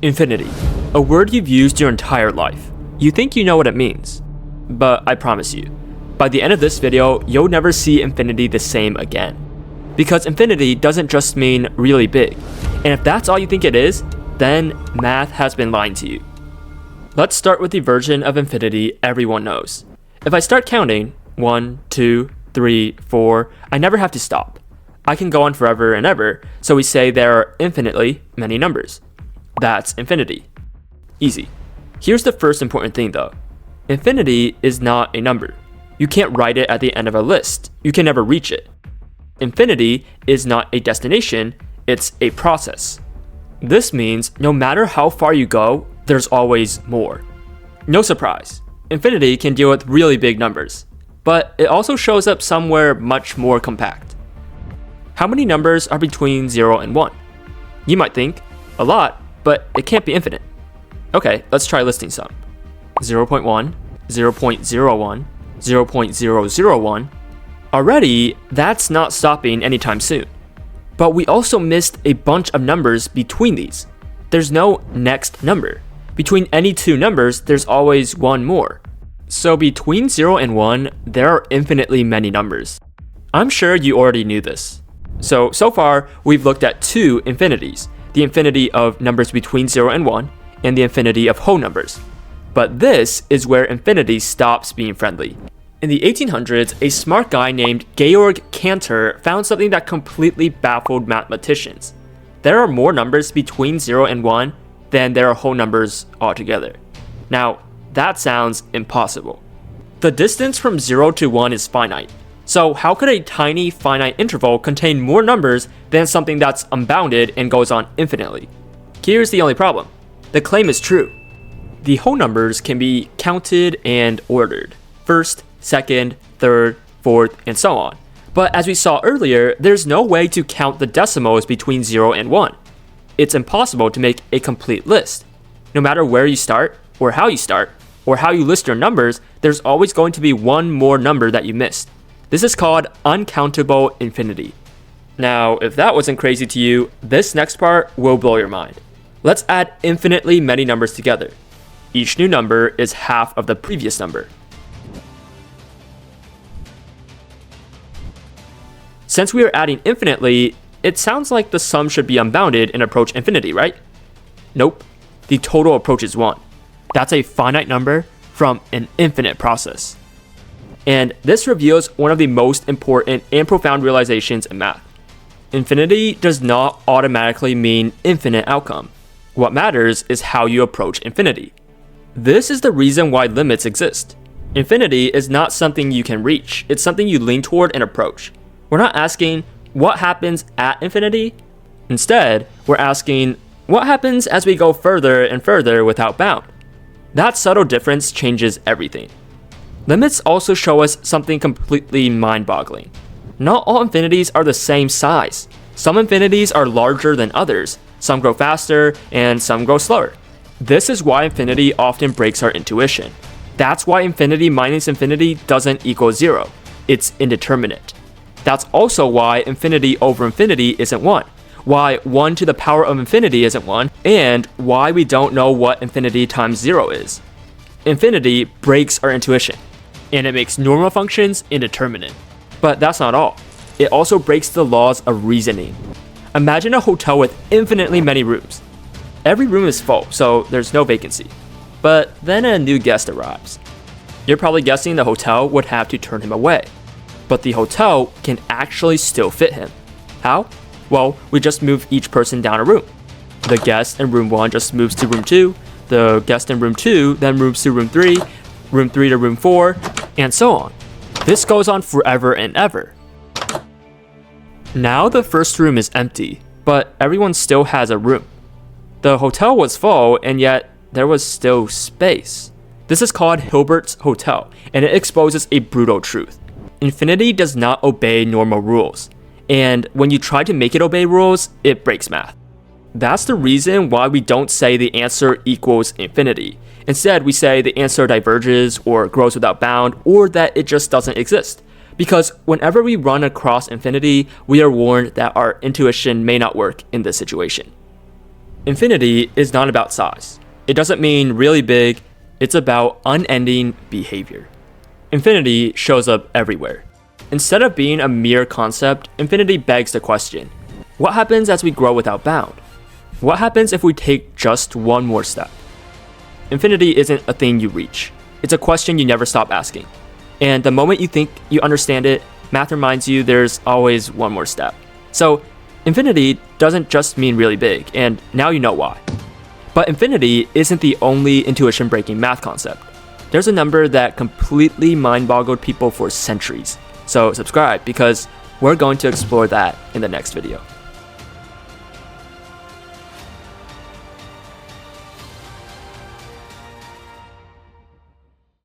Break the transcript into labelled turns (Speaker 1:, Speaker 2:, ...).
Speaker 1: Infinity, a word you've used your entire life. You think you know what it means, but I promise you, by the end of this video, you'll never see infinity the same again. Because infinity doesn't just mean really big, and if that's all you think it is, then math has been lying to you. Let's start with the version of infinity everyone knows. If I start counting 1, 2, 3, 4, I never have to stop. I can go on forever and ever, so we say there are infinitely many numbers. That's infinity. Easy. Here's the first important thing though. Infinity is not a number. You can't write it at the end of a list. You can never reach it. Infinity is not a destination, it's a process. This means no matter how far you go, there's always more. No surprise, infinity can deal with really big numbers, but it also shows up somewhere much more compact. How many numbers are between 0 and 1? You might think, a lot, but it can't be infinite. Okay, let's try listing some. 0.1, 0.01, 0.001. Already, that's not stopping anytime soon. But we also missed a bunch of numbers between these. There's no next number. Between any two numbers, there's always one more. So between 0 and 1, there are infinitely many numbers. I'm sure you already knew this. So far, we've looked at two infinities. The infinity of numbers between 0 and 1, and the infinity of whole numbers. But this is where infinity stops being friendly. In the 1800s, a smart guy named Georg Cantor found something that completely baffled mathematicians. There are more numbers between 0 and 1 than there are whole numbers altogether. Now, that sounds impossible. The distance from 0 to 1 is finite. So how could a tiny finite interval contain more numbers than something that's unbounded and goes on infinitely? Here's the only problem. The claim is true. The whole numbers can be counted and ordered. First, second, third, fourth, and so on. But as we saw earlier, there's no way to count the decimals between 0 and 1. It's impossible to make a complete list. No matter where you start, or how you list your numbers, there's always going to be one more number that you missed. This is called uncountable infinity. Now, if that wasn't crazy to you, this next part will blow your mind. Let's add infinitely many numbers together. Each new number is half of the previous number. Since we are adding infinitely, it sounds like the sum should be unbounded and approach infinity, right? Nope. The total approaches 1. That's a finite number from an infinite process. And this reveals one of the most important and profound realizations in math. Infinity does not automatically mean infinite outcome. What matters is how you approach infinity. This is the reason why limits exist. Infinity is not something you can reach, it's something you lean toward and approach. We're not asking, what happens at infinity? Instead, we're asking, what happens as we go further and further without bound? That subtle difference changes everything. Limits also show us something completely mind-boggling. Not all infinities are the same size. Some infinities are larger than others, some grow faster, and some grow slower. This is why infinity often breaks our intuition. That's why infinity minus infinity doesn't equal 0. It's indeterminate. That's also why infinity over infinity isn't 1, why 1 to the power of infinity isn't 1, and why we don't know what infinity times 0 is. Infinity breaks our intuition, and it makes normal functions indeterminate. But that's not all. It also breaks the laws of reasoning. Imagine a hotel with infinitely many rooms. Every room is full, so there's no vacancy. But then a new guest arrives. You're probably guessing the hotel would have to turn him away. But the hotel can actually still fit him. How? Well, we just move each person down a room. The guest in room 1 just moves to room 2, the guest in room 2 then moves to room 3 to room 4, and so on. This goes on forever and ever. Now the first room is empty, but everyone still has a room. The hotel was full, and yet there was still space. This is called Hilbert's hotel, and it exposes a brutal truth. Infinity does not obey normal rules, and when you try to make it obey rules, it breaks math. That's the reason why we don't say the answer equals infinity. Instead, we say the answer diverges or grows without bound, or that it just doesn't exist. Because whenever we run across infinity, we are warned that our intuition may not work in this situation. Infinity is not about size. It doesn't mean really big, it's about unending behavior. Infinity shows up everywhere. Instead of being a mere concept, infinity begs the question, what happens as we grow without bound? What happens if we take just one more step? Infinity isn't a thing you reach. It's a question you never stop asking. And the moment you think you understand it, math reminds you there's always one more step. So, infinity doesn't just mean really big, and now you know why. But infinity isn't the only intuition-breaking math concept. There's a number that completely mind-boggled people for centuries. So subscribe, because we're going to explore that in the next video.